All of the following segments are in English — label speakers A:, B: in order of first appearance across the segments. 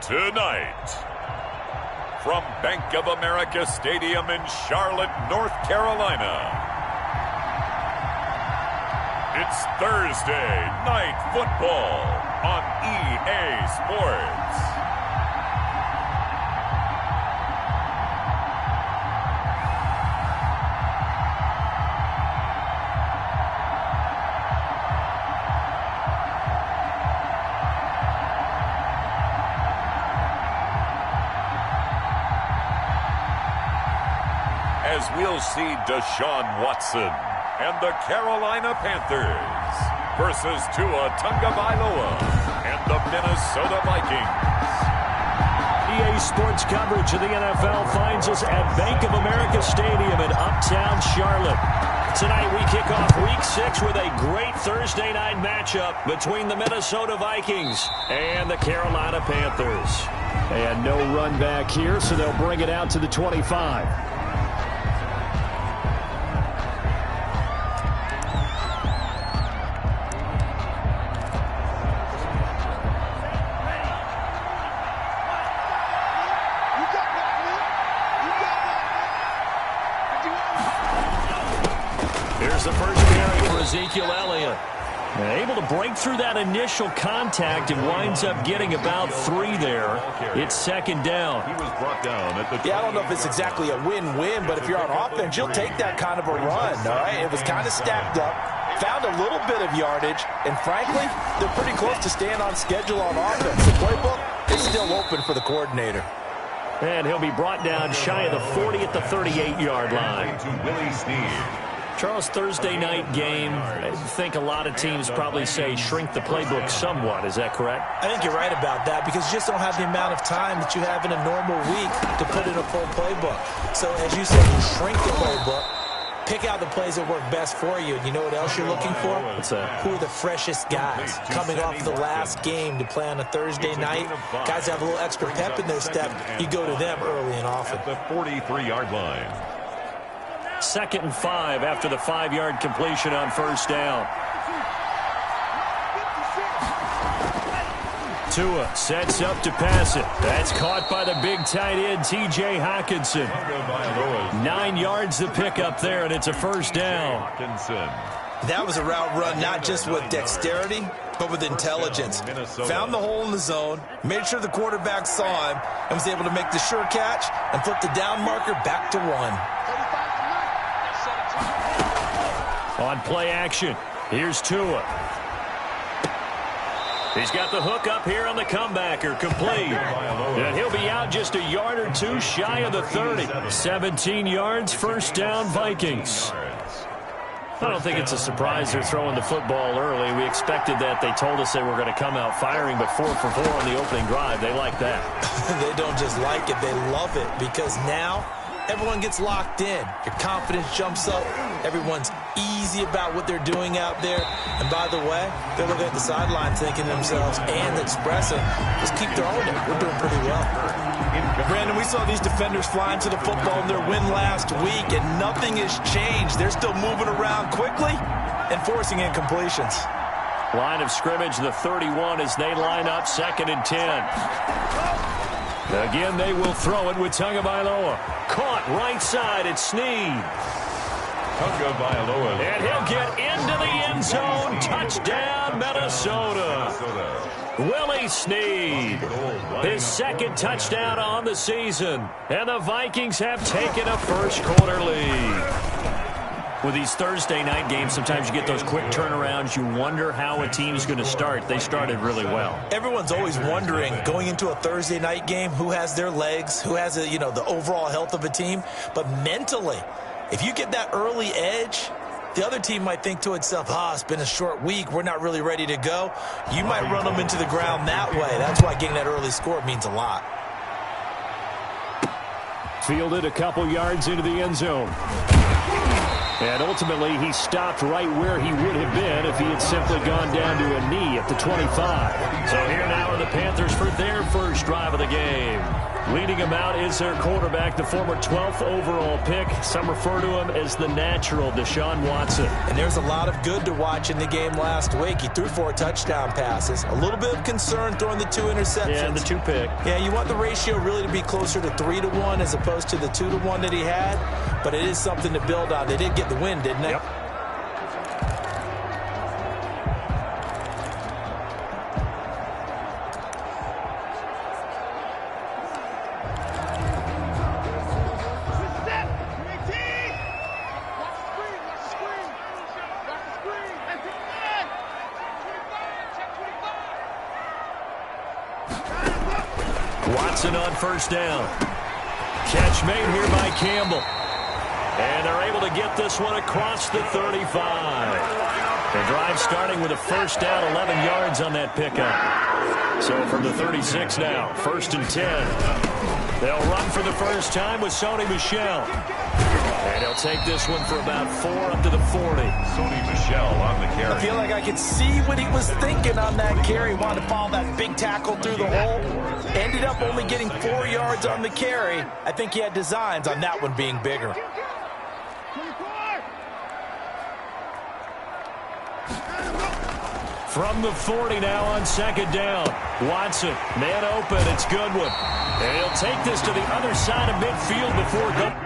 A: Tonight, from Bank of America Stadium in Charlotte, North Carolina, it's Thursday Night Football on EA Sports. As we'll see Deshaun Watson and the Carolina Panthers versus Tua Tagovailoa and the Minnesota Vikings.
B: EA Sports coverage of the NFL finds us at Bank of America Stadium in Uptown Charlotte. Tonight we kick off Week 6 with a great Thursday night matchup between the Minnesota Vikings and the Carolina Panthers. And no run back here, so they'll bring it out to the 25. Here's the first carry for Ezekiel Elliott. Able to break through that initial contact and winds up getting about 3 there. It's second down.
C: He was brought down at the
D: I don't know if it's exactly a win-win, but if you're on offense, you'll take that kind of a run, all right? It was kind of stacked up, found a little bit of yardage, and frankly, they're pretty close to staying on schedule on offense. The playbook is still open for the coordinator.
B: And he'll be brought down shy of the 40 at the 38-yard line.
C: to Willie Snead.
B: Charles, Thursday night game, I think a lot of teams probably say shrink the playbook somewhat. Is that correct?
D: I think you're right about that because you just don't have the amount of time that you have in a normal week to put in a full playbook. So as you said, you shrink the playbook, pick out the plays that work best for you. And you know what else you're looking for?
B: What's that?
D: Who are the freshest guys coming off the last game to play on a Thursday night? Guys have a little extra pep in their step. You go to them early and often.
C: At the 43-yard line.
B: 2nd and 5 after the 5-yard completion on first down. Tua sets up to pass it. That's caught by the big tight end, T.J. Hockenson. 9 yards to pick up there, and it's a first down.
D: That was a route run not just with dexterity, but with intelligence. Found the hole in the zone, made sure the quarterback saw him, and was able to make the sure catch and flip the down marker back to 1.
B: On play action, here's Tua. He's got the hook up here on the comebacker, complete. And he'll be out just a yard or two shy of the 30. 17 yards, first down, Vikings. I don't think it's a surprise they're throwing the football early. We expected that. They told us they were going to come out firing, but 4 for 4 on the opening drive. They like that.
D: They don't just like it, they love it, because now everyone gets locked in. Your confidence jumps up. Everyone's easy about what they're doing out there. And by the way, they're looking at the sideline thinking to themselves and expressing, just keep throwing it. We're doing pretty well. Brandon, we saw these defenders flying to the football in their win last week, and nothing has changed. They're still moving around quickly and forcing incompletions.
B: Line of scrimmage, the 31 as they line up 2nd and 10. Again, they will throw it with Tagovailoa. Caught right side, it's Snead.
C: Tagovailoa.
B: And he'll get into the end zone. Touchdown, Minnesota. Willie Snead. His 2nd touchdown on the season. And the Vikings have taken a first-quarter lead. With these Thursday night games, sometimes you get those quick turnarounds. You wonder how a team's going to start. They started really well.
D: Everyone's always wondering, going into a Thursday night game, who has their legs, who has the overall health of a team. But mentally, if you get that early edge, the other team might think to itself, it's been a short week, we're not really ready to go. You might run them into the ground that way. That's why getting that early score means a lot.
B: Fielded a couple yards into the end zone. And ultimately, he stopped right where he would have been if he had simply gone down to a knee at the 25. So here now are the Panthers for their first drive of the game. Leading him out is their quarterback, the former 12th overall pick. Some refer to him as the natural, Deshaun Watson.
D: And there's a lot of good to watch in the game last week. He threw 4 touchdown passes. A little bit of concern throwing the 2 interceptions.
B: Yeah, and the 2 pick.
D: Yeah, you want the ratio really to be closer to 3-to-1 as opposed to the 2-to-1 that he had. But it is something to build on. They did get the win, didn't they?
B: Yep. Watson on first down. Catch made here by Campbell. And they're able to get this one across the 35. The drive starting with a first down, 11 yards on that pickup. So from the 36 now, 1st and 10. They'll run for the first time with Sony Michel. And he'll take this one for about 4 up to the 40.
C: Sony Michel on the carry.
D: I feel like I could see what he was thinking on that carry. Wanted to follow that big tackle through the hole. Ended up only getting 4 yards on the carry. I think he had designs on that one being bigger.
B: From the 40 now on 2nd down. Watson, man open, it's Goodwin. And he'll take this to the other side of midfield before going.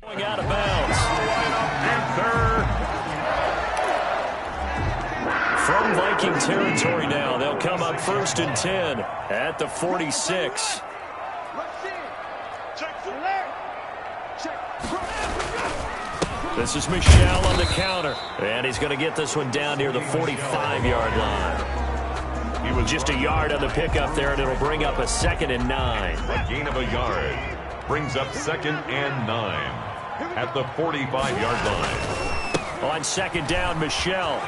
B: Going out of bounds. From Viking territory now, they'll come up 1st and 10 at the 46. This is Michel on the counter. And he's going to get this one down near the 45-yard line. He was just a yard on the pickup there, and it'll bring up a 2nd and 9.
C: A gain of a yard. Brings up 2nd and 9 at the 45-yard line.
B: On 2nd down, Michel.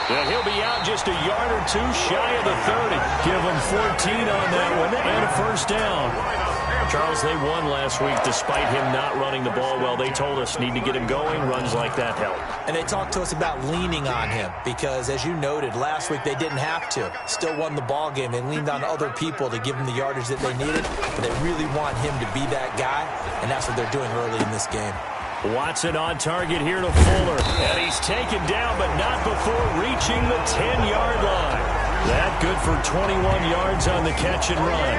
B: And he'll be out just a yard or 2 shy of the 30. Give him 14 on that one and a 1st down. Charles, they won last week despite him not running the ball well. They told us need to get him going. Runs like that help.
D: And they talked to us about leaning on him because, as you noted, last week they didn't have to. Still won the ball game. They leaned on other people to give them the yardage that they needed, but they really want him to be that guy, and that's what they're doing early in this game.
B: Watson on target here to Fuller. And he's taken down, but not before reaching the 10-yard line. That good for 21 yards on the catch and run.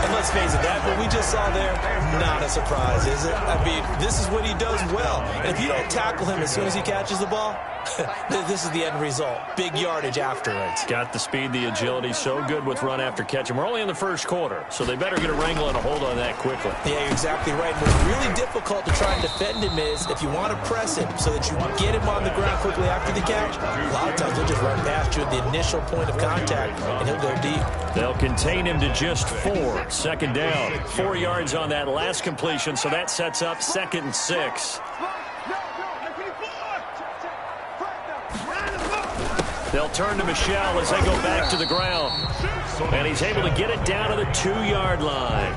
D: And let's face it, that what we just saw there, not a surprise, is it? I mean, this is what he does well. And if you don't tackle him as soon as he catches the ball, this is the end result. Big yardage afterwards.
B: Got the speed, the agility, so good with run after catch. And we're only in the first quarter, so they better get a wrangle and a hold on that quickly.
D: Yeah, you're exactly right. What's really difficult to try and defend him is if you want to press him so that you get him on the ground quickly after the catch, a lot of times he'll just run past you at the initial point of contact, and he'll go deep.
B: They'll contain him to just 4. Second down. 4 yards on that last completion, so that sets up 2nd and 6. They'll turn to Michelle as they go back to the ground. And he's able to get it down to the 2-yard line.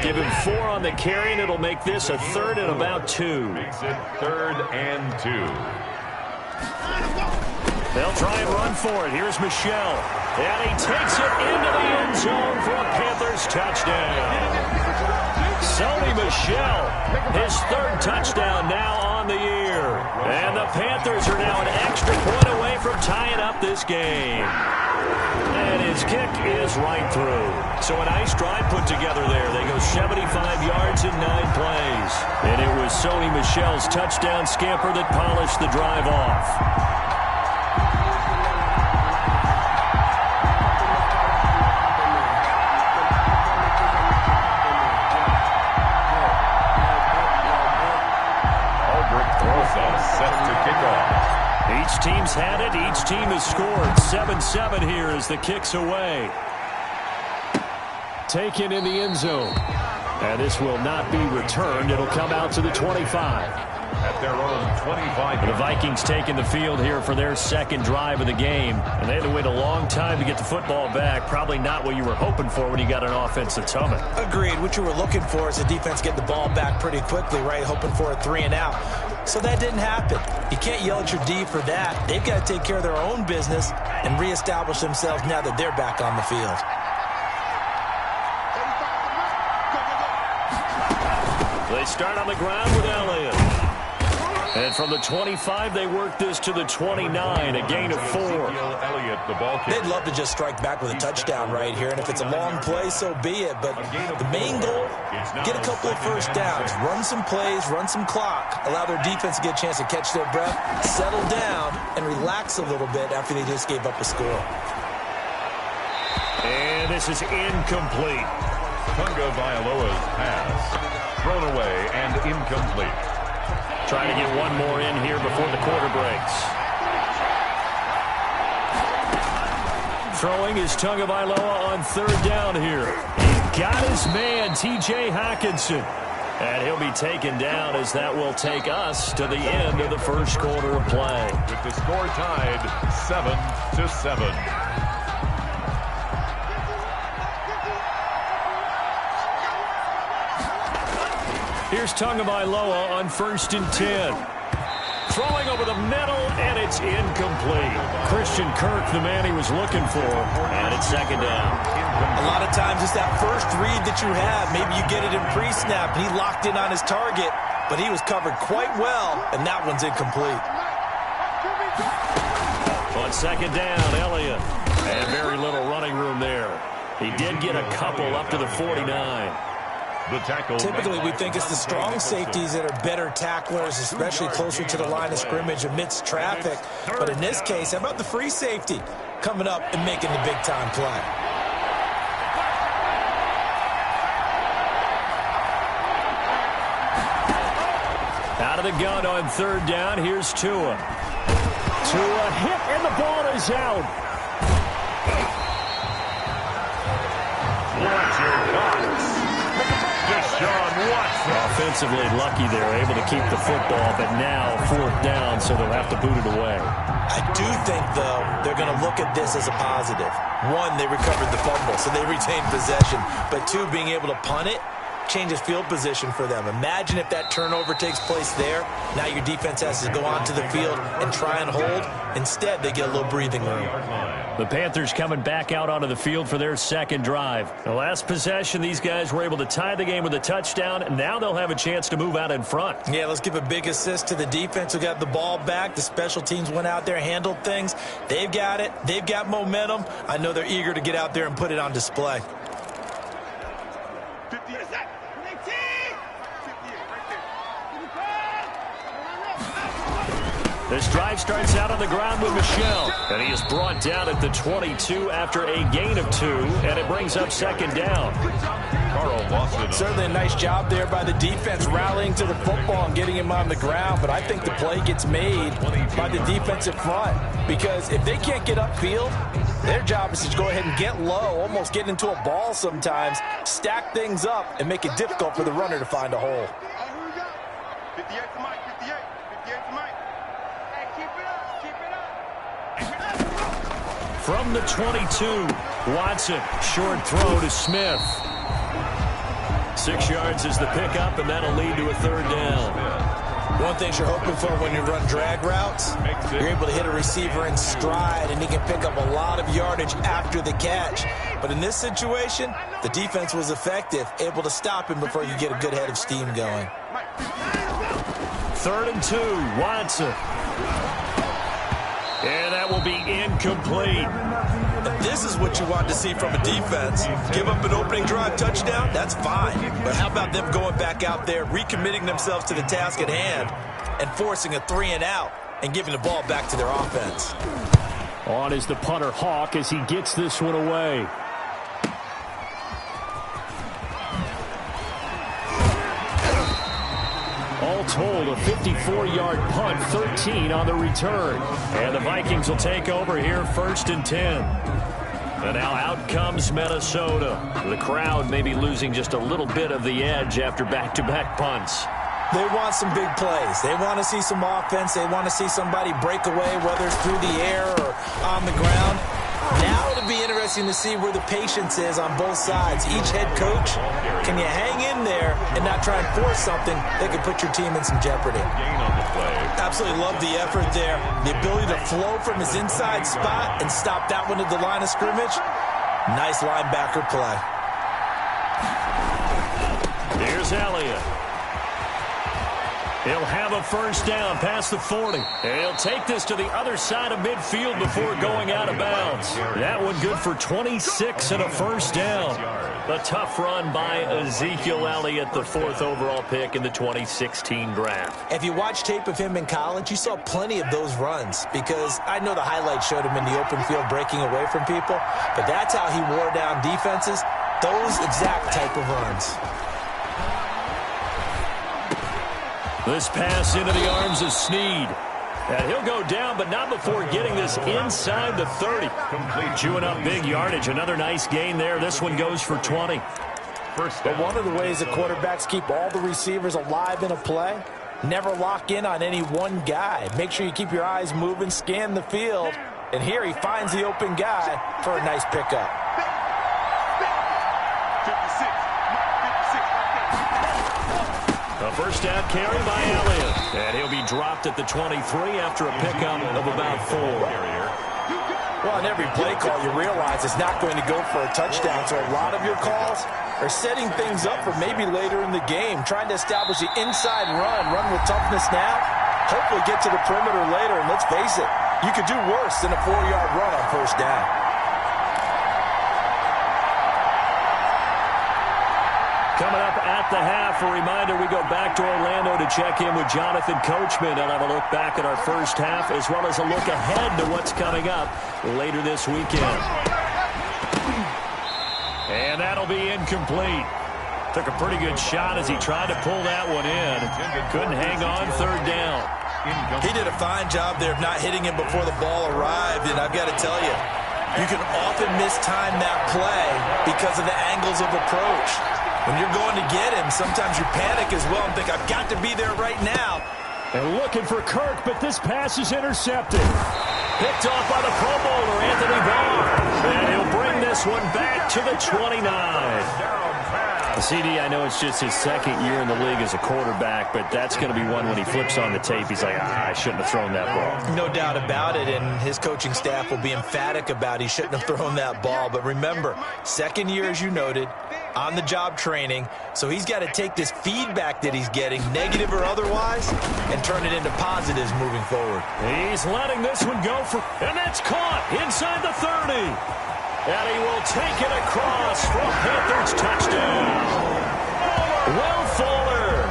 B: Give him 4 on the carry, and it'll make this a 3rd and about 2.
C: Makes it 3rd and 2.
B: They'll try and run for it. Here's Michelle. And he takes it into the end zone for a Panthers touchdown. Sony Michel, his 3rd touchdown now on the year. And the Panthers are now an extra point away from tying up this game. And his kick is right through. So a nice drive put together there. They go 75 yards in 9 plays. And it was Sony Michel's touchdown scamper that polished the drive off. Each team's had it. Each team has scored. 7-7 here as the kick's away. Taken in the end zone. And this will not be returned. It'll come out to the 25.
C: At their own 25.
B: The Vikings taking the field here for their 2nd drive of the game. And they had to wait a long time to get the football back. Probably not what you were hoping for when you got an offense that's humming.
D: Agreed. What you were looking for is the defense getting the ball back pretty quickly, right? Hoping for a 3 and out. So that didn't happen. You can't yell at your D for that. They've got to take care of their own business and reestablish themselves now that they're back on the field.
B: They start on the ground with Elliott. And from the 25, they work this to the 29, a gain of 4.
D: They'd love to just strike back with a touchdown right here, and if it's a long play, so be it. But the main goal, get a couple of first downs, run some plays, run some clock, allow their defense to get a chance to catch their breath, settle down, and relax a little bit after they just gave up a score.
B: And this is incomplete.
C: Tunga Vailoa's pass. Thrown away and incomplete.
B: Trying to get one more in here before the quarter breaks. Throwing is Tagovailoa on 3rd down here. He's got his man, T.J. Hockenson. And he'll be taken down as that will take us to the end of the first quarter of play.
C: With the score tied 7-7.
B: Here's Tagovailoa on 1st and 10. Throwing over the middle, and it's incomplete. Christian Kirk, the man he was looking for, and it's 2nd down.
D: A lot of times it's that first read that you have. Maybe you get it in pre-snap. He locked in on his target, but he was covered quite well, and that one's incomplete.
B: On 2nd down, Elliott. And very little running room there. He did get a couple up to the 49.
D: Typically, we think it's the strong safeties that are better tacklers, especially closer to the line of scrimmage amidst traffic. But in this case, how about the free safety coming up and making the big-time play?
B: Out of the gun on 3rd down, here's Tua. Tua hit, and the ball is out.
C: Watch your box. Deshaun Watson.
B: Offensively lucky they're able to keep the football, but now 4th down, so they'll have to boot it away.
D: I do think, though, they're going to look at this as a positive. One, they recovered the fumble, so they retained possession. But two, being able to punt it changes field position for them. Imagine if that turnover takes place there. Now your defense has to go onto the field and try and hold. Instead, they get a little breathing room.
B: The Panthers coming back out onto the field for their second drive. The last possession, these guys were able to tie the game with a touchdown, and now they'll have a chance to move out in front.
D: Yeah, let's give a big assist to the defense who got the ball back. The special teams went out there, handled things. They've got it. They've got momentum. I know they're eager to get out there and put it on display.
B: This drive starts out on the ground with Michel, and he is brought down at the 22 after a gain of 2, and it brings up 2nd down.
C: Carl Lawson.
D: Certainly a nice job there by the defense rallying to the football and getting him on the ground, but I think the play gets made by the defensive front because if they can't get upfield, their job is to go ahead and get low, almost get into a ball sometimes, stack things up, and make it difficult for the runner to find a hole.
B: From the 22, Watson, short throw to Smith. 6 yards is the pickup, and that'll lead to a 3rd down.
D: One thing you're hoping for when you run drag routes, you're able to hit a receiver in stride, and he can pick up a lot of yardage after the catch. But in this situation, the defense was effective, able to stop him before you get a good head of steam going.
B: 3rd and 2, Watson. And that will be incomplete.
D: This is what you want to see from a defense. Give up an opening drive touchdown, that's fine. But how about them going back out there, recommitting themselves to the task at hand, and forcing a 3-and-out and giving the ball back to their offense.
B: On is the punter Hawk as he gets this one away. All told, a 54-yard punt, 13 on the return. And the Vikings will take over here 1st and 10. And now out comes Minnesota. The crowd may be losing just a little bit of the edge after back-to-back punts.
D: They want some big plays. They want to see some offense. They want to see somebody break away, whether it's through the air or on the ground. Now it'll be interesting to see where the patience is on both sides. Each head coach, can you hang in there and not try and force something that could put your team in some jeopardy? Absolutely love the effort there. The ability to flow from his inside spot and stop that one at the line of scrimmage. Nice linebacker play.
B: Here's Elliott. He'll have a 1st down past the 40. And he'll take this to the other side of midfield before going out of bounds. That one good for 26 and a 1st down. A tough run by Ezekiel Elliott, the 4th overall pick in the 2016 draft.
D: If you watch tape of him in college, you saw plenty of those runs because I know the highlights showed him in the open field breaking away from people, but that's how he wore down defenses, those exact type of runs.
B: This pass into the arms of Snead. And he'll go down, but not before getting this inside the 30. Chewing up big yardage. Another nice gain there. This one goes for 20.
D: But one of the ways that quarterbacks keep all the receivers alive in a play, never lock in on any one guy. Make sure you keep your eyes moving, scan the field. And here he finds the open guy for a nice pickup.
B: A 1st down carry by Elliott. And he'll be dropped at the 23 after a pickup of about 4.
D: Well, in every play call, you realize it's not going to go for a touchdown. So a lot of your calls are setting things up for maybe later in the game, trying to establish the inside run with toughness now, hopefully get to the perimeter later. And let's face it, you could do worse than a 4-yard run on 1st down.
B: Coming up at the half, a reminder, we go back to Orlando to check in with Jonathan Coachman and have a look back at our 1st half as well as a look ahead to what's coming up later this weekend. And that'll be incomplete. Took a pretty good shot as he tried to pull that one in. Couldn't hang on 3rd down.
D: He did a fine job there of not hitting him before the ball arrived, and I've got to tell you, you can often mistime that play because of the angles of approach. When you're going to get him, sometimes you panic as well and think, I've got to be there right now.
B: And looking for Kirk, but this pass is intercepted. Picked off by the Pro Bowler, Anthony Barr. And he'll bring this one back to the 29. CD, I know it's just his second year in the league as a quarterback, but that's going to be one when he flips on the tape. He's like, I shouldn't have thrown that ball.
D: No doubt about it, and his coaching staff will be emphatic about he shouldn't have thrown that ball. But remember, second year, as you noted, on-the-job training, so he's got to take this feedback that he's getting, negative or otherwise, and turn it into positives moving forward.
B: He's letting this one go for, and that's caught inside the 30. And he will take it across for a Panthers touchdown. Will Fuller,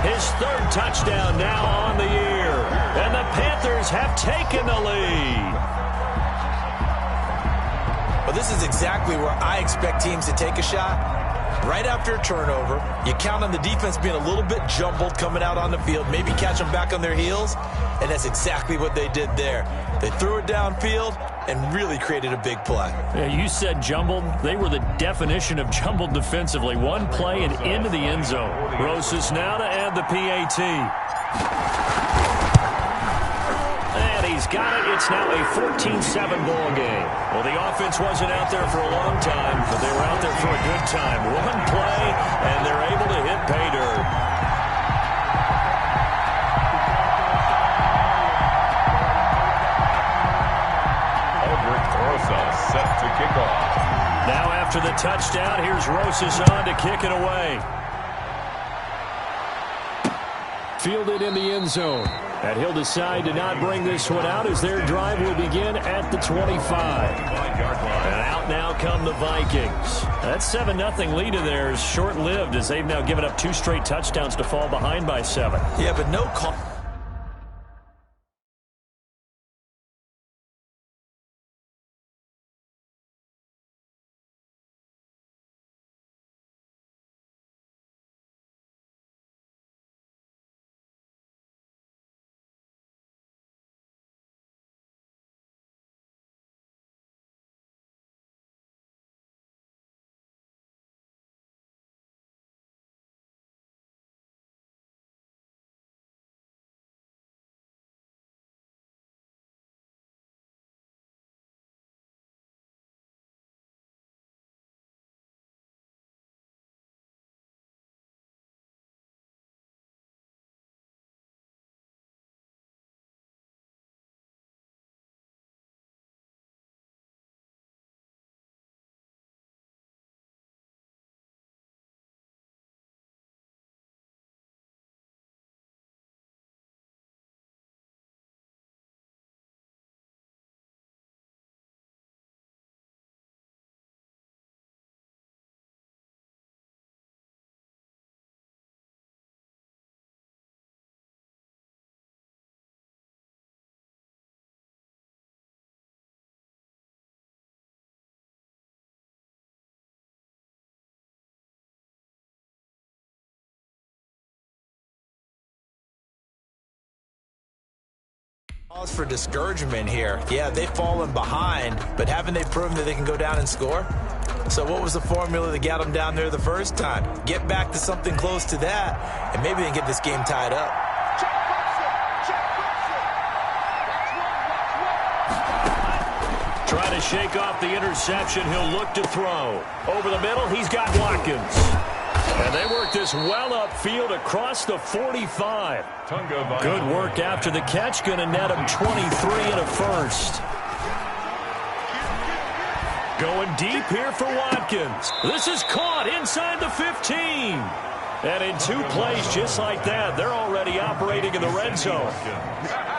B: his third touchdown now on the year. And the Panthers have taken the lead.
D: Well, this is exactly where I expect teams to take a shot. Right after a turnover, you count on the defense being a little bit jumbled coming out on the field, maybe catch them back on their heels, and that's exactly what they did there. They threw it downfield and really created a big play.
B: Yeah, you said jumbled. They were the definition of jumbled defensively. One play and into the end zone. Rosas now to add the PAT. And he's got it. It's now a 14-7 ball game. Well, the offense wasn't out there for a long time, but they were out there for a good time. One play, and they're able to hit pay dirt.
C: Set to kick off.
B: Now after the touchdown, here's Rosas on to kick it away. Fielded in the end zone. And he'll decide to not bring this one out as their drive will begin at the 25. And out now come the Vikings. That 7-0 lead of theirs short-lived as they've now given up 2 straight touchdowns to fall behind by 7.
D: Yeah, but no call. Cause for discouragement here. Yeah, they've fallen behind, but haven't they proven that they can go down and score? So what was the formula that got them down there the first time? Get back to something close to that, and maybe they can get this game tied up.
B: Trying to shake off the interception. He'll look to throw. Over the middle, he's got Watkins. And they work this well upfield across the 45. Good work after the catch. Going to net him 23 and a first. Going deep here for Watkins. This is caught inside the 15. And in 2 plays just like that, they're already operating in the red zone.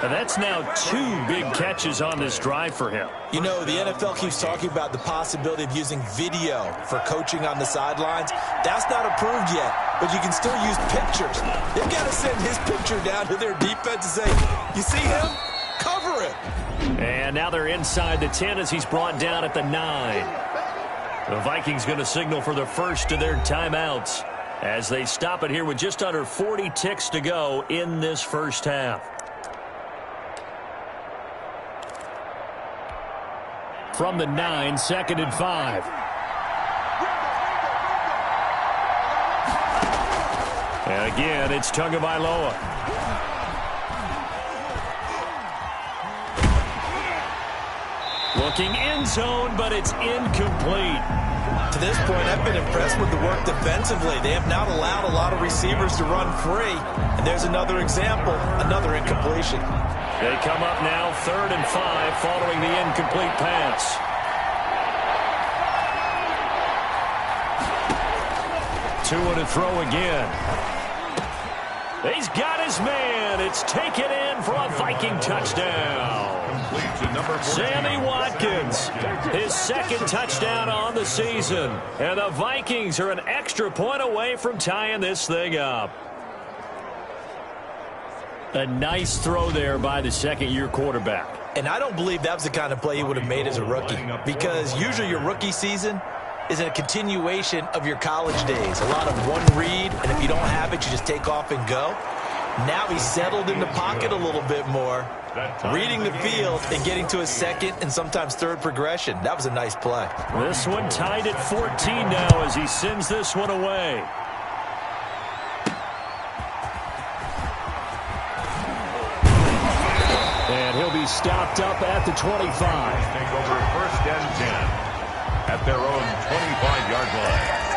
B: And that's now 2 big catches on this drive for him.
D: You know, the NFL keeps talking about the possibility of using video for coaching on the sidelines. That's not approved yet, but you can still use pictures. They've got to send his picture down to their defense and say, you see him? Cover him.
B: And now they're inside the 10 as he's brought down at the 9. The Vikings going to signal for the first of their timeouts as they stop it here with just under 40 ticks to go in this first half. From the 9, 2nd and 5. And again, it's Tagovailoa. Looking end zone, but it's incomplete.
D: To this point, I've been impressed with the work defensively. They have not allowed a lot of receivers to run free. And there's another example, another incompletion.
B: They come up now 3rd and 5 following the incomplete pass. Two to throw again. He's got his man. It's taken in for a Viking touchdown. Sammy Watkins, his 2nd touchdown on the season. And the Vikings are an extra point away from tying this thing up. A nice throw there by the second-year quarterback.
D: And I don't believe that was the kind of play he would have made as a rookie, because usually your rookie season is a continuation of your college days. A lot of one read, and if you don't have it, you just take off and go. Now he's settled in the pocket a little bit more, reading the field and getting to his 2nd and sometimes 3rd progression. That was a nice play.
B: This one tied at 14 now as he sends this one away. And he'll be stopped up at the 25.
C: Take over 1st and 10 at their own 25-yard line.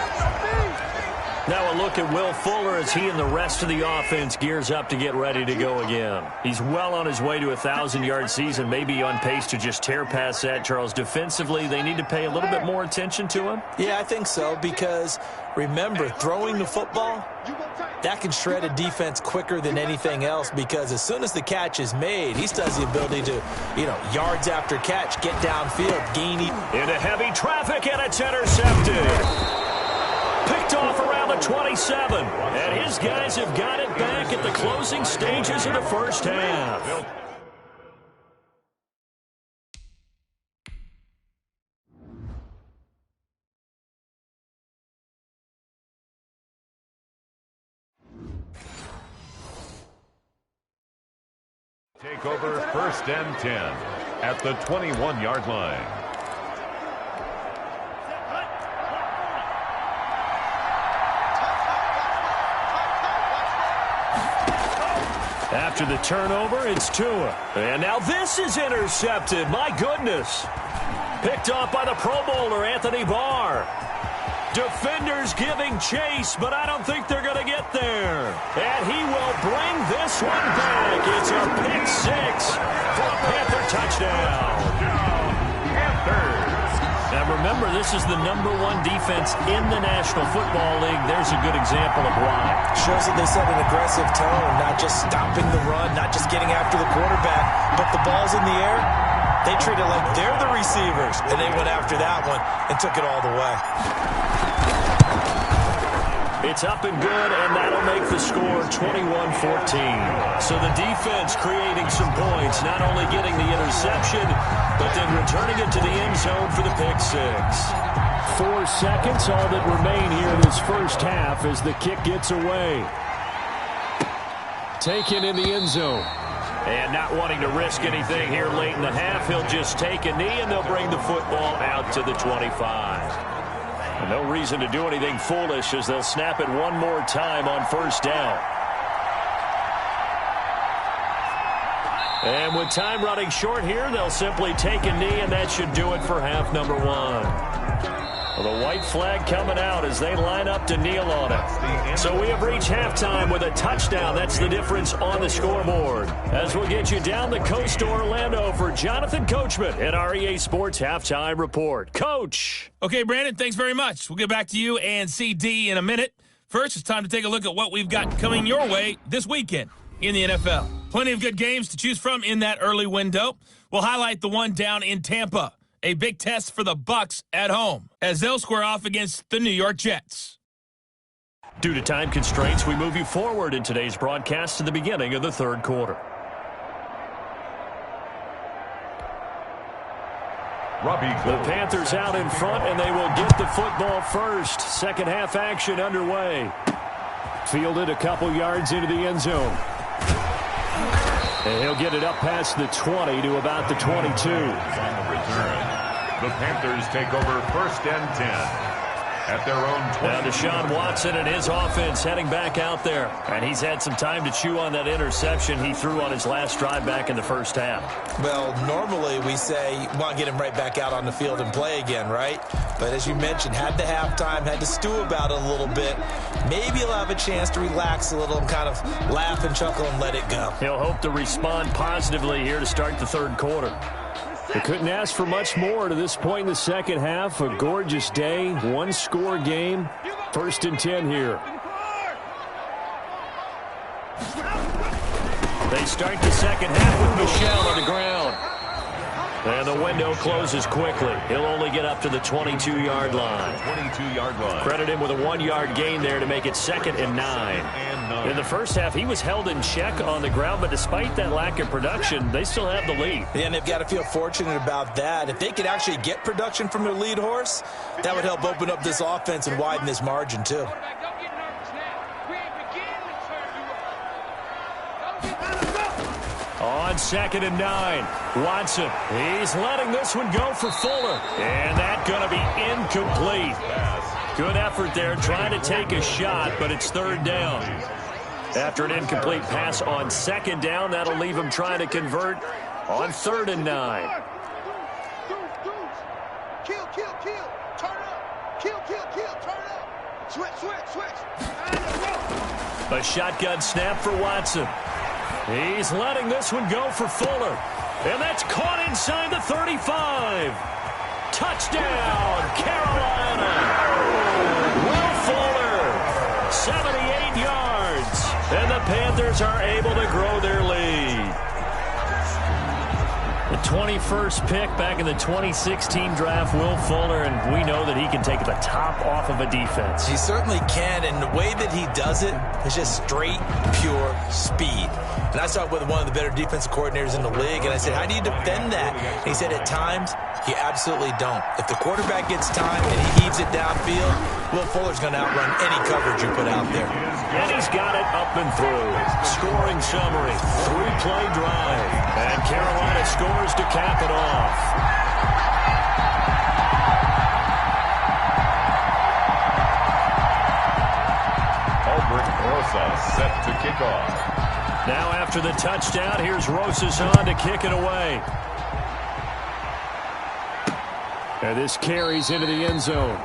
B: Now a look at Will Fuller as he and the rest of the offense gears up to get ready to go again. He's well on his way to a 1,000-yard season, maybe on pace to just tear past that. Charles, defensively, they need to pay a little bit more attention to him?
D: Yeah, I think so, because remember, throwing the football, that can shred a defense quicker than anything else, because as soon as the catch is made, he still has the ability to, yards after catch, get downfield, gain.
B: Into heavy traffic, and it's intercepted. Picked off around the 27. And his guys have got it back at the closing stages of the first half.
C: Take over 1st and 10 at the 21-yard line.
B: After the turnover, it's Tua. And now this is intercepted. My goodness. Picked off by the Pro Bowler, Anthony Barr. Defenders giving chase, but I don't think they're going to get there. And he will bring this one back. It's a pick 6 for a Panther touchdown.
C: Panthers.
B: Now remember, this is the #1 defense in the National Football League. There's a good example of why.
D: Shows that they set an aggressive tone, not just stopping the run, not just getting after the quarterback, but the ball's in the air. They treat it like they're the receivers, and they went after that one and took it all the way.
B: It's up and good, and that'll make the score 21-14. So the defense creating some points, not only getting the interception, but then returning it to the end zone for the pick 6.
E: 4 seconds, all that remain here in this first half as the kick gets away. Taken in the end zone.
B: And not wanting to risk anything here late in the half, he'll just take a knee, and they'll bring the football out to the 25. No reason to do anything foolish as they'll snap it one more time on 1st down. And with time running short here, they'll simply take a knee, and that should do it for half number 1. Well, the white flag coming out as they line up to kneel on it. So we have reached halftime with a touchdown. That's the difference on the scoreboard. As we'll get you down the coast to Orlando for Jonathan Coachman at our EA Sports Halftime Report. Coach.
F: Okay, Brandon, thanks very much. We'll get back to you and CD in a minute. First, it's time to take a look at what we've got coming your way this weekend in the NFL. Plenty of good games to choose from in that early window. We'll highlight the one down in Tampa. A big test for the Bucs at home as they'll square off against the New York Jets.
B: Due to time constraints, we move you forward in today's broadcast to the beginning of the 3rd quarter. The Panthers out in front, and they will get the football first. Second half action underway.
E: Fielded a couple yards into the end zone.
B: And he'll get it up past the 20 to about the 22.
C: On the return, the Panthers take over 1st and 10 at their own 20.
B: Now Deshaun Watson and his offense heading back out there. And he's had some time to chew on that interception he threw on his last drive back in the first half.
D: Well, normally we say you want to get him right back out on the field and play again, right? But as you mentioned, had the halftime, had to stew about it a little bit. Maybe he'll have a chance to relax a little and kind of laugh and chuckle and let it go.
B: He'll hope to respond positively here to start the third quarter.
E: They couldn't ask for much more to this point in the second half. A gorgeous day, one-score game. 1st and 10 here.
B: They start the second half with Michel on the ground. And the window closes quickly. He'll only get up to the 22-yard line.
C: 22-yard line.
B: Credit him with a 1-yard gain there to make it 2nd and 9. In the first half, he was held in check on the ground, but despite that lack of production, they still have the lead.
D: And they've got to feel fortunate about that. If they could actually get production from their lead horse, that would help open up this offense and widen this margin, too.
B: On 2nd and 9, Watson. He's letting this one go for Fuller. And that's going to be incomplete. Good effort there trying to take a shot, but it's 3rd down. After an incomplete pass on 2nd down, that'll leave him trying to convert on 3rd and 9.
G: Kill, turn up. Kill, turn up. Switch.
B: A shotgun snap for Watson. He's letting this one go for Fuller. And that's caught inside the 35. Touchdown, Carolina. Will Fuller, 78 yards. And the Panthers are able to grow their lead. The 21st pick back in the 2016 draft, Will Fuller, and we know that he can take the top off of a defense.
D: He certainly can, and the way that he does it is just straight, pure speed. And I talked with one of the better defensive coordinators in the league, and I said, how do you defend that? And he said, at times, you absolutely don't. If the quarterback gets time and he heaves it downfield, Will Fuller's going to outrun any coverage you put out there.
B: And he's got it up and through. Scoring summary, 3-play drive. And Carolina scores to cap it off.
C: Albert Rosas set to kick off.
B: Now after the touchdown, here's Rosas on to kick it away.
E: And this carries into the end zone.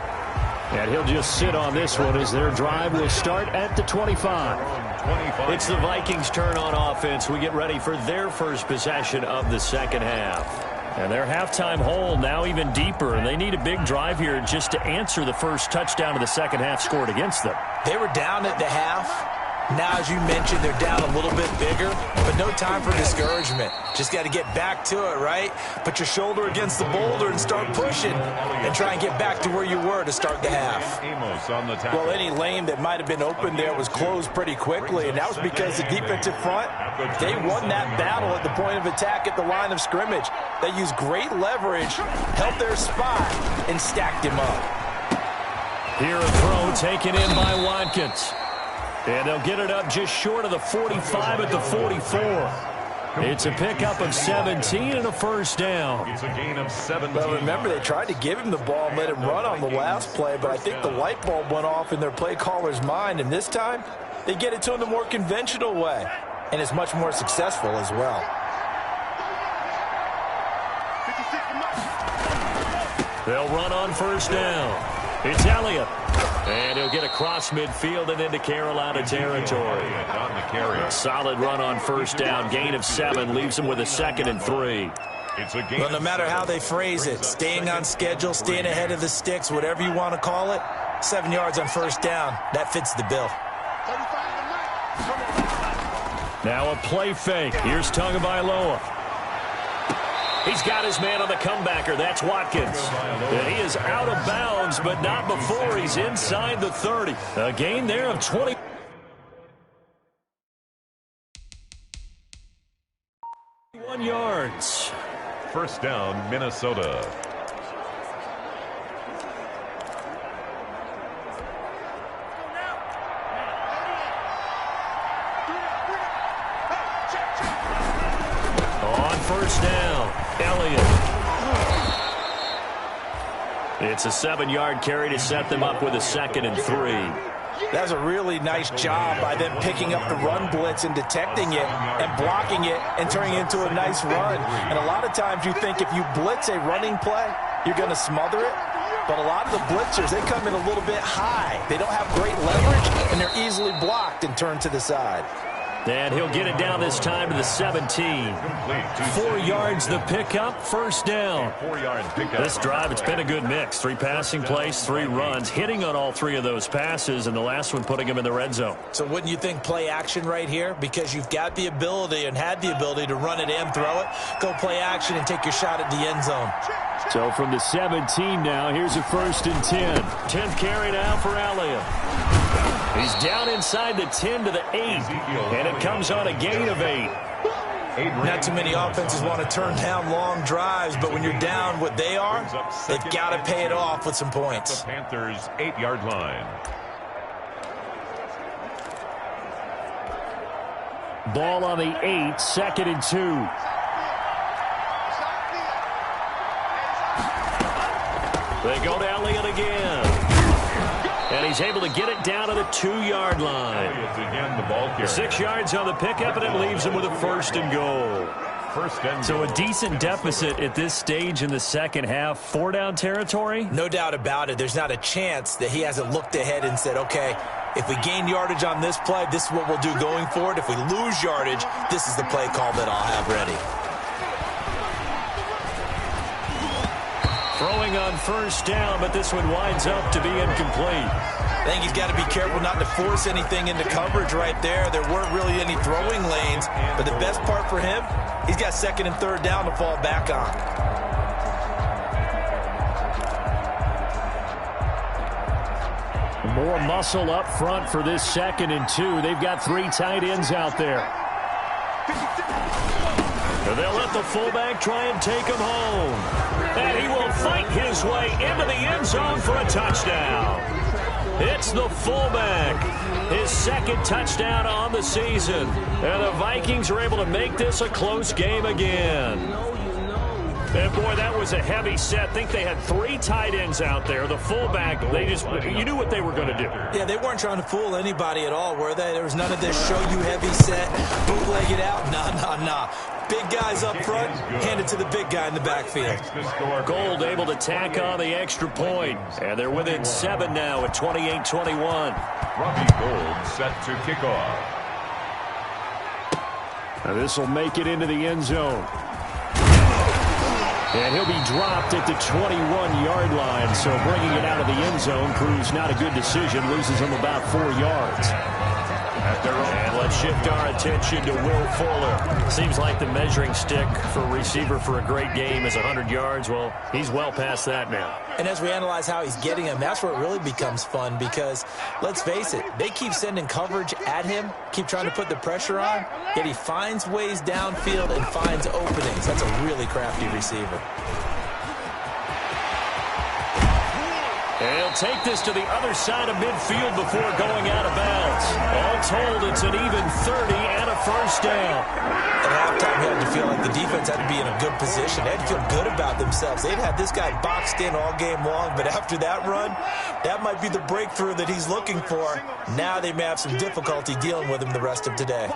E: And he'll just sit on this one as their drive will start at the 25.
B: It's the Vikings' turn on offense. We get ready for their first possession of the second half. And their halftime hole now even deeper, and they need a big drive here just to answer the first touchdown of the second half scored against them.
D: They were down at the half. Now, as you mentioned, they're down a little bit bigger, but no time for discouragement. Just got to get back to it, right? Put your shoulder against the boulder and start pushing and try and get back to where you were to start the half.
G: Well, any lane that might have been open there was closed pretty quickly, and that was because the defensive front, they won that battle at the point of attack at the line of scrimmage. They used great leverage, held their spot, and stacked him up.
B: Here a throw taken in by Watkins. And they'll get it up just short of the 45 at the 44. It's a pickup of 17 and a first down.
C: It's a gain of 17.
G: Well, remember, they tried to give him the ball and let him run on the last play, but I think the light bulb went off in their play caller's mind, and this time they get it to him the more conventional way, and it's much more successful as well.
B: They'll run on first down. It's Elliott. And he'll get across midfield and into Carolina territory. A solid run on first down. Gain of 7 leaves him with a 2nd and 3.
D: Well, no matter how they phrase it, staying on schedule, staying ahead of the sticks, whatever you want to call it, 7 yards on first down, that fits the bill.
B: Now a play fake. Here's Tagovailoa. He's got his man on the comebacker. That's Watkins. And he is out of bounds, but not before he's inside the 30. A gain there of 20. Yards.
C: First down, Minnesota.
B: On first down, Elliott. It's a 7-yard carry to set them up with a 2nd and 3.
G: That's a really nice job by them picking up the run blitz and detecting it and blocking it and turning it into a nice run. And a lot of times you think if you blitz a running play, you're going to smother it. But a lot of the blitzers, they come in a little bit high. They don't have great leverage, and they're easily blocked and turned to the side.
B: And he'll get it down this time to the 17. 4 yards the pickup, first down. This drive, it's been a good mix. 3 passing plays, 3 runs, hitting on all 3 of those passes, and the last one putting him in the red zone.
D: So wouldn't you think play action right here? Because you've got the ability and had the ability to run it and throw it. Go play action and take your shot at the end zone.
E: So from the 17 now, here's a 1st and 10.
B: 10th carry now for Elliott. He's down inside the 10 to the 8, and it comes on a gain of 8.
D: Not too many offenses want to turn down long drives, but when you're down what they are, they've got to pay it off with some points.
C: The Panthers' 8-yard line.
E: Ball on the 8, 2nd and 2.
B: They go to Elliott again. And he's able to get it down to the 2-yard line.
C: Again, the ball carrier.
B: 6 yards on the pickup, and it leaves him with a 1st and goal.
E: So a decent deficit at this stage in the second half. 4-down territory?
D: No doubt about it. There's not a chance that he hasn't looked ahead and said, okay, if we gain yardage on this play, this is what we'll do going forward. If we lose yardage, this is the play call that I'll have ready.
B: Throwing on 1st down, but this one winds up to be incomplete.
D: I think he's got to be careful not to force anything into coverage right there. There weren't really any throwing lanes, but the best part for him, he's got 2nd and 3rd down to fall back on.
E: More muscle up front for this 2nd and 2. They've got 3 tight ends out there.
B: They'll let the fullback try and take him home. And he will fight his way into the end zone for a touchdown. It's the fullback. His 2nd touchdown on the season. And the Vikings are able to make this a close game again. And boy, that was a heavy set. I think they had 3 tight ends out there. The fullback, you knew what they were going to do.
D: Yeah, they weren't trying to fool anybody at all, were they? There was none of this show you heavy set, bootleg it out. Nah. Big guys up front, hand it to the big guy in the backfield.
B: Gold able to tack on the extra point. And they're within 7 now at 28-21.
C: Robbie Gold set to kick off.
E: Now this will make it into the end zone. And he'll be dropped at the 21-yard line, so bringing it out of the end zone proves not a good decision, loses him about 4 yards.
B: And let's shift our attention to Will Fuller. Seems like the measuring stick for a receiver for a great game is 100 yards. Well, he's well past that now.
D: And as we analyze how he's getting them, that's where it really becomes fun because, let's face it, they keep sending coverage at him, keep trying to put the pressure on, yet he finds ways downfield and finds openings. That's a really crafty receiver.
B: And he'll take this to the other side of midfield before going out of bounds. All told, it's an even 30 and a 1st down.
D: At halftime, he had to feel like the defense had to be in a good position. They had to feel good about themselves. They'd had this guy boxed in all game long, but after that run, that might be the breakthrough that he's looking for. Now they may have some difficulty dealing with him the rest of today.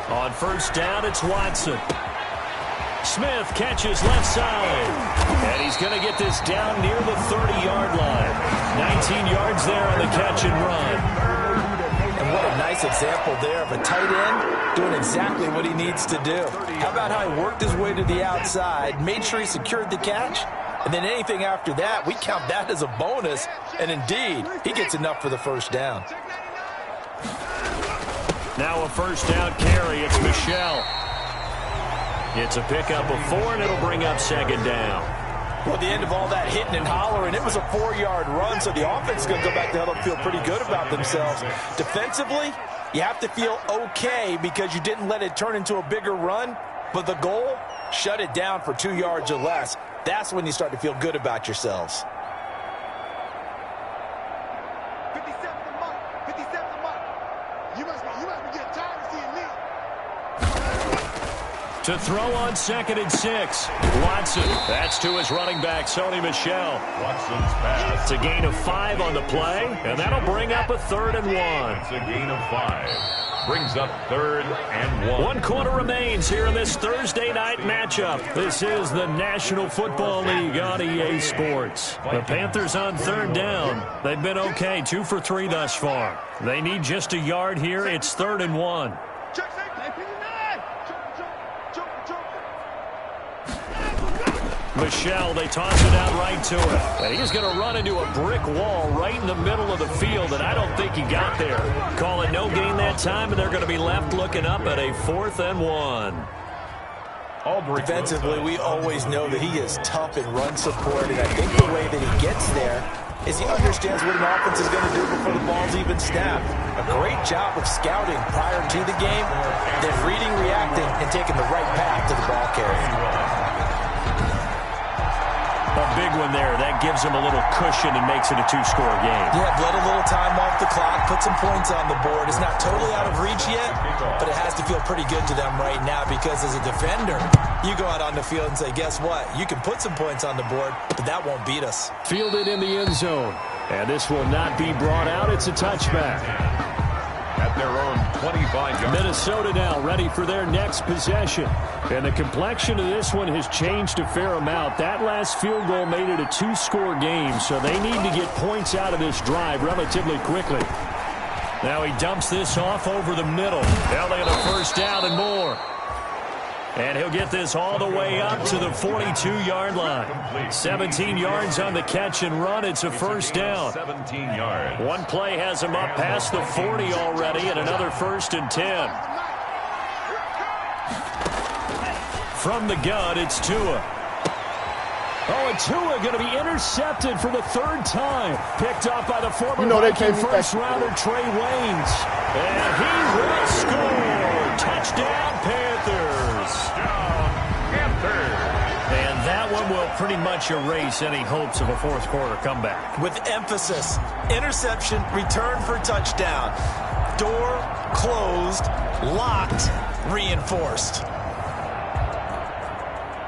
B: On 1st down, it's Watson. Smith catches left side. And he's going to get this down near the 30-yard line. 19 yards there on the catch and run.
D: And what a nice example there of a tight end doing exactly what he needs to do. How about how he worked his way to the outside, made sure he secured the catch, and then anything after that, we count that as a bonus. And indeed, he gets enough for the 1st down.
B: Now a 1st down carry. It's Michel. It's a pickup of 4, and it'll bring up 2nd down.
G: Well, at the end of all that hitting and hollering, it was a 4-yard run, so the offense is going to go back to huddle and feel pretty good about themselves. Defensively, you have to feel okay because you didn't let it turn into a bigger run, but the goal, shut it down for 2 yards or less. That's when you start to feel good about yourselves.
B: To throw on 2nd and 6. Watson. That's to his running back, Sony Michel.
C: Watson's pass.
B: It's a gain of 5 on the play, and that'll bring up a 3rd and 1.
C: It's a gain of 5. Brings up 3rd and 1.
B: 1 quarter remains here in this Thursday night matchup. This is the National Football League on EA Sports. The Panthers on 3rd down. They've been okay, 2 for 3 thus far. They need just a yard here. It's 3rd and 1. Michel, they toss it out right to him. And he's going to run into a brick wall right in the middle of the field, and I don't think he got there. Call it no gain that time, and they're going to be left looking up at a 4th and 1.
G: Defensively, we always know that he is tough in run support, and I think the way that he gets there is he understands what an offense is going to do before the ball's even snapped. A great job of scouting prior to the game, then reading, reacting, and taking the right path to the ball carrier.
B: A big one there. That gives them a little cushion and makes it a 2-score game.
G: Yeah, let a little time off the clock, put some points on the board. It's not totally out of reach yet, but it has to feel pretty good to them right now because as a defender, you go out on the field and say, guess what? You can put some points on the board, but that won't beat us.
E: Fielded in the end zone. And this will not be brought out. It's a touchback.
C: At their own 25-yard.
E: Minnesota now ready for their next possession. And the complexion of this one has changed a fair amount. That last field goal made it a 2-score game, so they need to get points out of this drive relatively quickly. Now he dumps this off over the middle. Now they get a 1st down and more. And he'll get this all the way up to the 42-yard line. 17 yards on the catch and run. It's a 1st down.
C: 17 yards.
B: One play has him up past the 40 already, and another 1st and 10. From the gun, it's Tua. Oh, and Tua going to be intercepted for the 3rd time. Picked up by the former Viking first-rounder Trey Waynes. And he will score. Touchdown, Panthers. And that one will pretty much erase any hopes of a 4th-quarter comeback.
G: With emphasis, interception, return for touchdown. Door closed, locked, reinforced.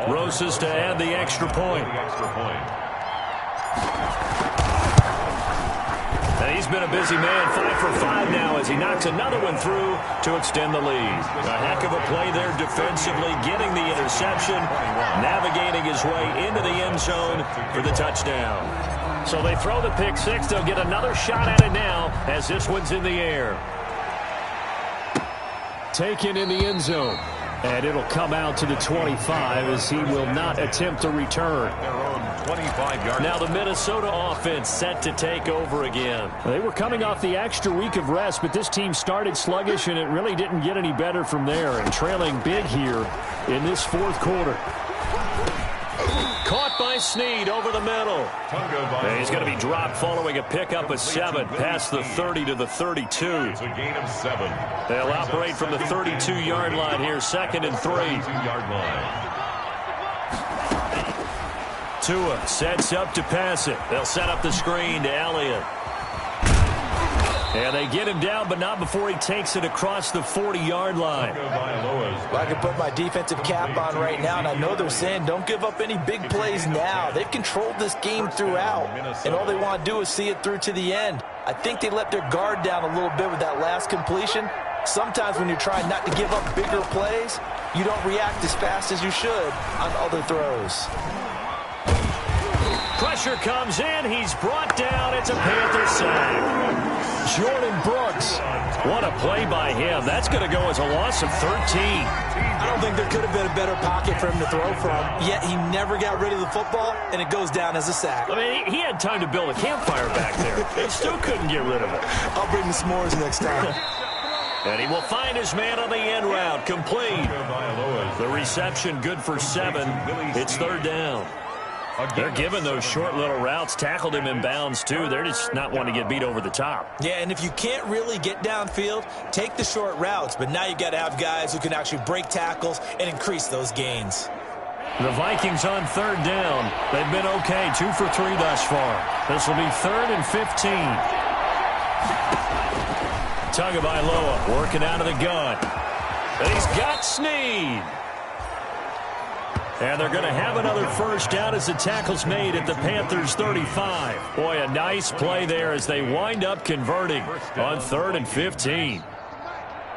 B: Rosas to add the extra point. And he's been a busy man, 5 for 5 now as he knocks another one through to extend the lead. A heck of a play there defensively, getting the interception, navigating his way into the end zone for the touchdown. So they throw the pick 6. They'll get another shot at it now as this one's in the air.
E: Taken in the end zone. And it'll come out to the 25 as he will not attempt to return.
B: Now the Minnesota offense set to take over again.
E: They were coming off the extra week of rest, but this team started sluggish, and it really didn't get any better from there. And trailing big here in this 4th quarter.
B: Caught by Snead over the middle. And he's going to be dropped following a pickup of 7 past the 30 to the 32.
C: It's a gain of 7.
B: They'll operate from the 32-yard line here, 2nd and 3.
C: 32-yard line.
B: Tua sets up to pass it. They'll set up the screen to Elliott. And they get him down, but not before he takes it across the 40-yard line.
G: Well, I can put my defensive cap on right now, and I know they're saying don't give up any big plays now. They've controlled this game throughout, and all they want to do is see it through to the end. I think they let their guard down a little bit with that last completion. Sometimes when you're trying not to give up bigger plays, you don't react as fast as you should on other throws.
B: Pressure comes in. He's brought down. It's a Panther sack. Jordan Brooks. What a play by him. That's going to go as a loss of 13.
G: I don't think there could have been a better pocket for him to throw from, yet he never got rid of the football, and it goes down as a sack.
B: I mean, he had time to build a campfire back there. He still couldn't get rid of it.
G: I'll bring the s'mores next time.
B: And he will find his man on the end route. Complete. The reception good for 7. It's 3rd down. They're giving those short little routes. Tackled him in bounds, too. They're just not wanting to get beat over the top.
G: Yeah, and if you can't really get downfield, take the short routes. But now you got to have guys who can actually break tackles and increase those gains.
B: The Vikings on 3rd down. They've been okay, 2 for 3 thus far. This will be 3rd and 15. Tagovailoa working out of the gun. And he's got Snead.
E: And they're going to have another first down as the tackle's made at the Panthers' 35. Boy, a nice play there as they wind up converting on 3rd and 15.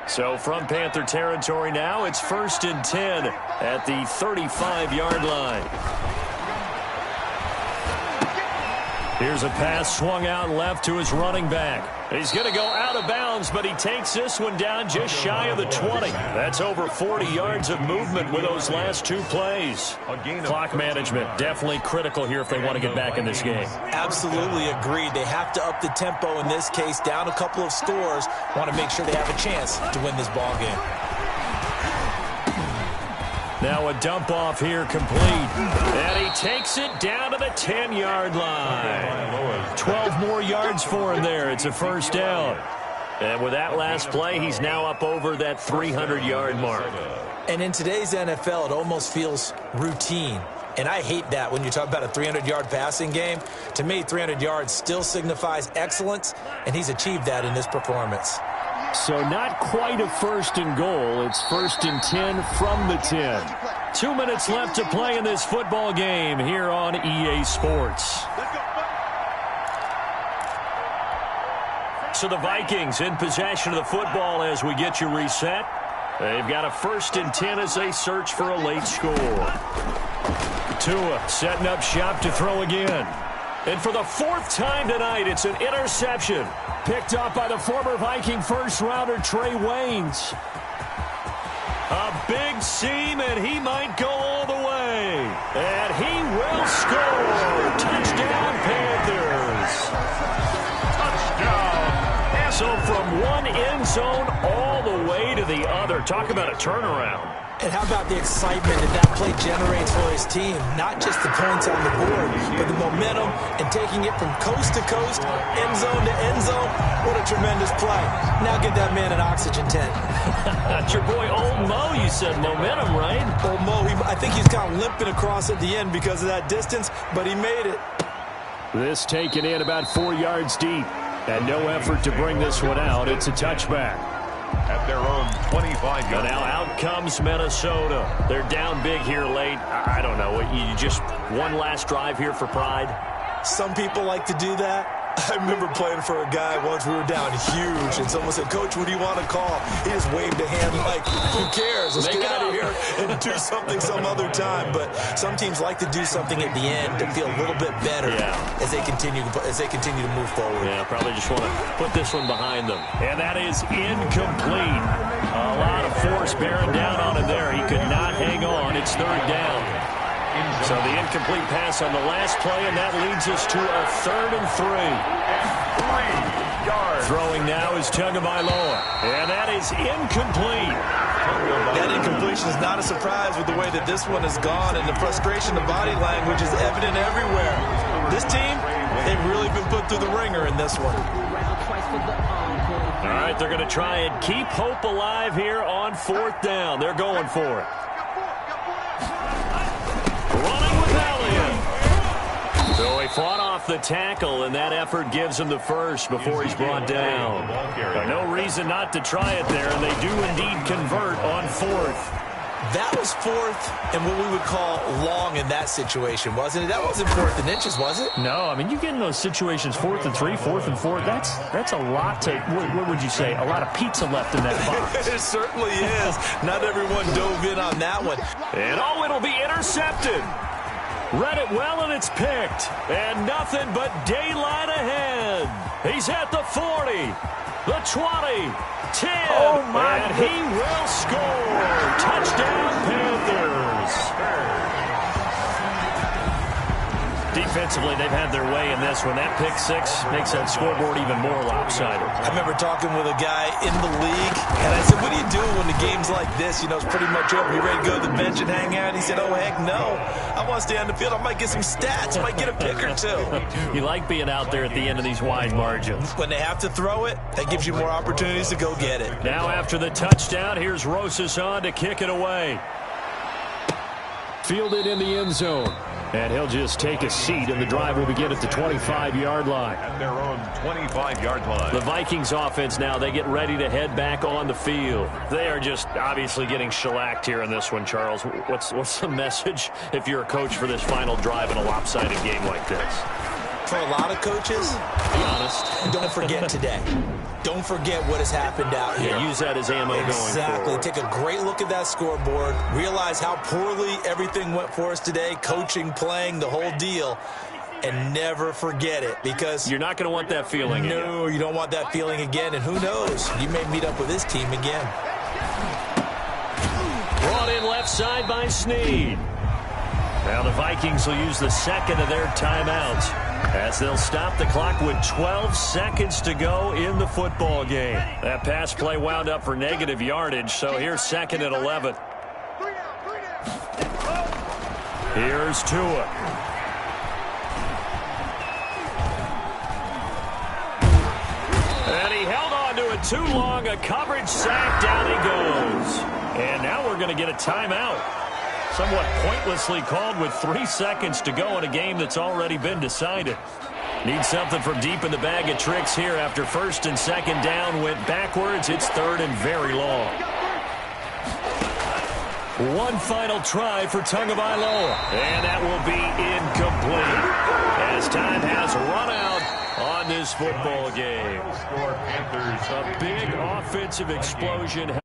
E: So from Panther territory now, it's 1st and 10 at the 35-yard line. Here's a pass swung out left to his running back. He's going to go out of bounds, but he takes this one down just shy of the 20. That's over 40 yards of movement with those last 2 plays. Clock management definitely critical here if they want to get back in this game.
G: Absolutely agreed. They have to up the tempo in this case, down a couple of scores. Want to make sure they have a chance to win this ball game.
E: Now a dump off here complete. And he takes it down to the 10-yard line. 12 more yards for him there. It's a first down. And with that last play, he's now up over that 300-yard mark.
G: And in today's NFL, it almost feels routine. And I hate that when you talk about a 300-yard passing game. To me, 300 yards still signifies excellence, and he's achieved that in this performance.
E: So not quite a 1st and goal. It's 1st and 10 from the 10. 2 minutes left to play in this football game here on EA Sports. So the Vikings in possession of the football as we get you reset. They've got a 1st and 10 as they search for a late score. Tua setting up shop to throw again. And for the 4th time tonight, it's an interception. Picked up by the former Viking first-rounder Trey Waynes. A big seam, and he might go all the way. And he will score. Touchdown, Panthers. Touchdown. So from one end zone all the way to the other. Talk about a turnaround.
G: And how about the excitement that play generates for his team? Not just the points on the board, but the momentum and taking it from coast to coast, end zone to end zone. What a tremendous play. Now get that man an oxygen tent.
E: That's your boy Old Mo, you said momentum, right?
G: Old Mo, I think he's kind of limping across at the end because of that distance, but he made it.
E: This taken in about 4 yards deep. And no effort to bring this one out. It's a touchback.
C: At their own 25-yard.
E: Now out comes Minnesota. They're down big here late. I don't know. You just one last drive here for pride?
G: Some people like to do that. I remember playing for a guy once. We were down huge, and someone said, "Coach, what do you want to call?" He just waved a hand like, "Who cares? Let's get out of here and do something some other time." But some teams like to do something at the end to feel a little bit better as they continue to move forward.
E: Yeah, probably just want to put this one behind them. And that is incomplete. A lot of force bearing down on him there. He could not hang on. It's 3rd down. So the incomplete pass on the last play, and that leads us to a 3rd and 3.
C: 3 yards.
E: Throwing now is Tagovailoa, and that is incomplete.
G: That incompletion is not a surprise with the way that this one has gone, and the frustration, the body language is evident everywhere. This team, they've really been put through the ringer in this one.
E: All right, they're going to try and keep hope alive here on 4th down. They're going for it. Running with Elliott. So he fought off the tackle, and that effort gives him the first before he's brought down. No reason not to try it there, and they do indeed convert on 4th.
G: That was 4th and what we would call long in that situation, wasn't it? That wasn't 4th and inches, was it?
E: No, I mean, you get in those situations 4th and 3, 4th and 4. That's a lot to, what would you say, a lot of pizza left in that box.
G: It certainly is. Not everyone dove in on that one.
E: And it'll be intercepted. Read it well, and it's picked. And nothing but daylight ahead. He's at the 40, the 20, 10, and he will score. Touchdown, Panthers. Defensively, they've had their way in this one. That pick 6 makes that scoreboard even more lopsided.
G: I remember talking with a guy in the league, and I said, "What do you do when the game's like this? You know, it's pretty much over. You ready to go to the bench and hang out?" He said, "Oh, heck no. I want to stay on the field. I might get some stats. I might get a pick or 2.
E: You like being out there at the end of these wide margins.
G: When they have to throw it, that gives you more opportunities to go get it.
E: Now after the touchdown, here's Rosas on to kick it away. Fielded in the end zone. And he'll just take a seat, and the drive will begin at the 25-yard line.
C: At their own 25-yard line.
B: The Vikings offense now, they get ready to head back on the field. They are just obviously getting shellacked here in this one, Charles. What's the message if you're a coach for this final drive in a lopsided game like this?
D: For a lot of coaches,
B: be honest,
D: don't forget today. Don't forget what has happened out here.
B: Yeah, use that as ammo going forward.
D: Exactly. Take a great look at that scoreboard. Realize how poorly everything went for us today. Coaching, playing, the whole deal. And never forget it, because
B: you're not going to want that feeling again.
D: No, you don't want that feeling again. And who knows? You may meet up with this team again.
B: Brought in left side by Snead. Now the Vikings will use the second of their timeouts, as they'll stop the clock with 12 seconds to go in the football game. That pass play wound up for negative yardage, so here's second and 11. Here's Tua. And he held on to it too long. A coverage sack. Down he goes. And now we're going to get a timeout. Somewhat pointlessly called with 3 seconds to go in a game that's already been decided. Need something from deep in the bag of tricks here after first and second down went backwards. It's third and very long. One final try for Tagovailoa. And that will be incomplete, as time has run out on this football game.
C: Score Panthers.
B: A big offensive explosion.